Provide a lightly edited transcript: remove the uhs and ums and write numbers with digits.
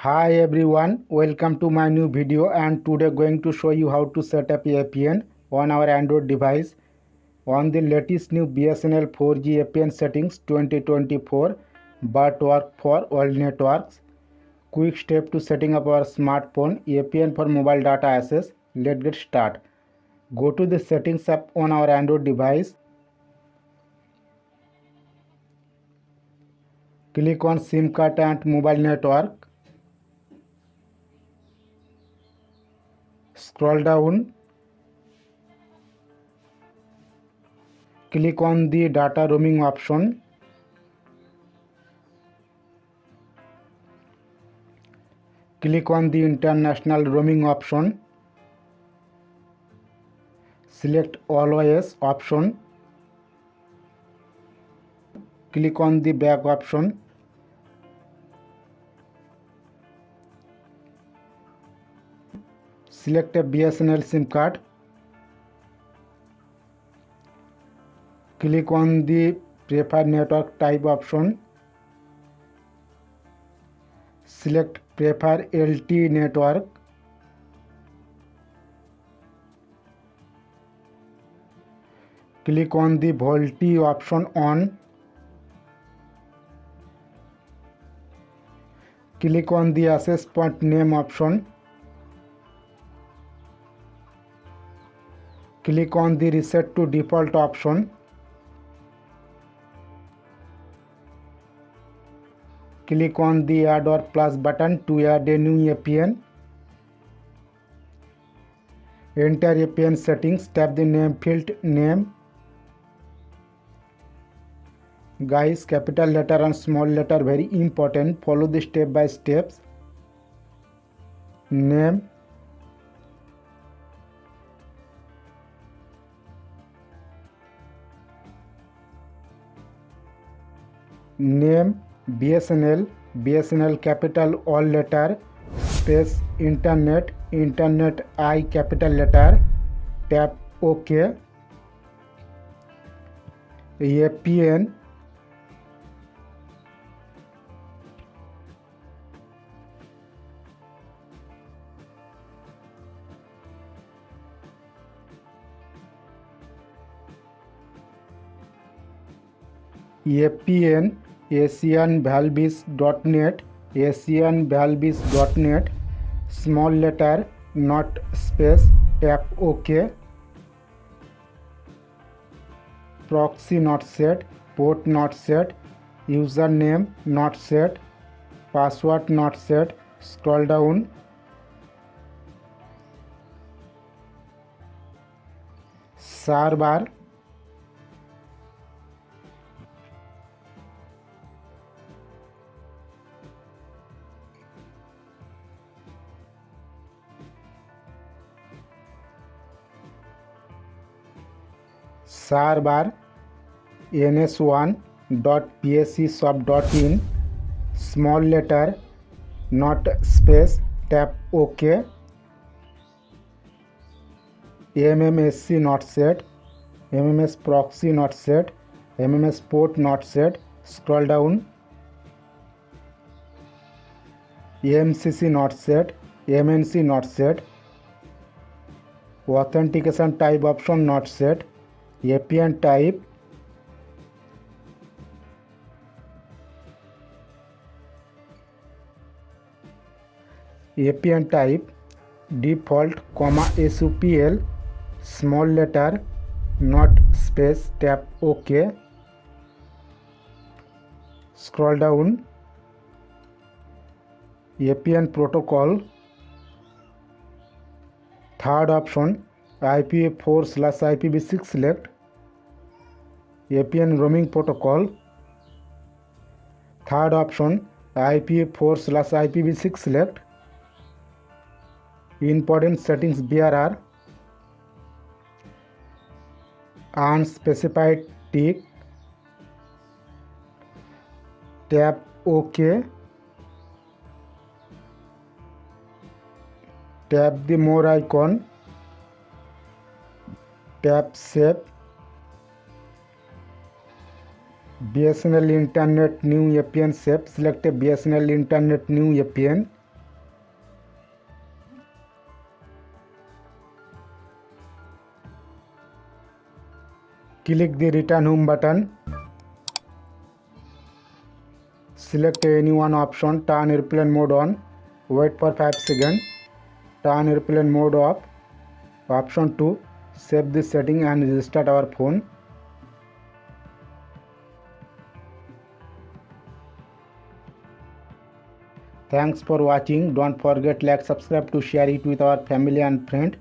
Hi everyone, welcome to my new video, and today going to show you how to set up APN on our Android device on the latest new BSNL 4G APN settings 2024, but work for all networks. Quick step to setting up our smartphone APN for mobile data access. Let's get started. Go to the settings app on our Android device. Click on SIM card and mobile network. Scroll down. Click on the data roaming option. Click on the international roaming option. Select always option. Click on the back option. Select a BSNL SIM card. Click on the preferred network type option. Select prefer LTE network. Click on the VoLTE option on. Click on the access point name option. Click on the reset to default option. Click on the add or plus button to add a new APN. Enter APN settings, tap the name field name. Guys, capital letter and small letter very important. Follow the step by steps. Name. Name BSNL capital all letter, space internet I capital letter. Tap OK. APN. APN asianvalvis.net asianvalvis.net small letter not space. Tap OK. Proxy not set, port not set, username not set, password not set. Scroll down. Server. Server ns1.pscshop.in small letter not space. Tap OK. MMSC not set, MMS proxy not set, MMS port not set. Scroll down. MCC not set, MNC not set. Authentication type option not set. APN type. APN type default, SUPL small letter not space. Tap OK. Scroll down. APN protocol. Third option IPv4/IPv6 select. APN roaming protocol. Third option IPv4/IPv6 select. Important settings BRR. Unspecified tick. Tap OK. Tap the more icon. Tap save. BSNL Internet new APN save. Select a BSNL Internet new APN. Click the return home button. Select any one option. Turn airplane mode on. Wait for 5 seconds. Turn airplane mode off. Option 2. Save this setting and restart our phone. Thanks for watching. Don't forget like, subscribe to share it with our family and friend.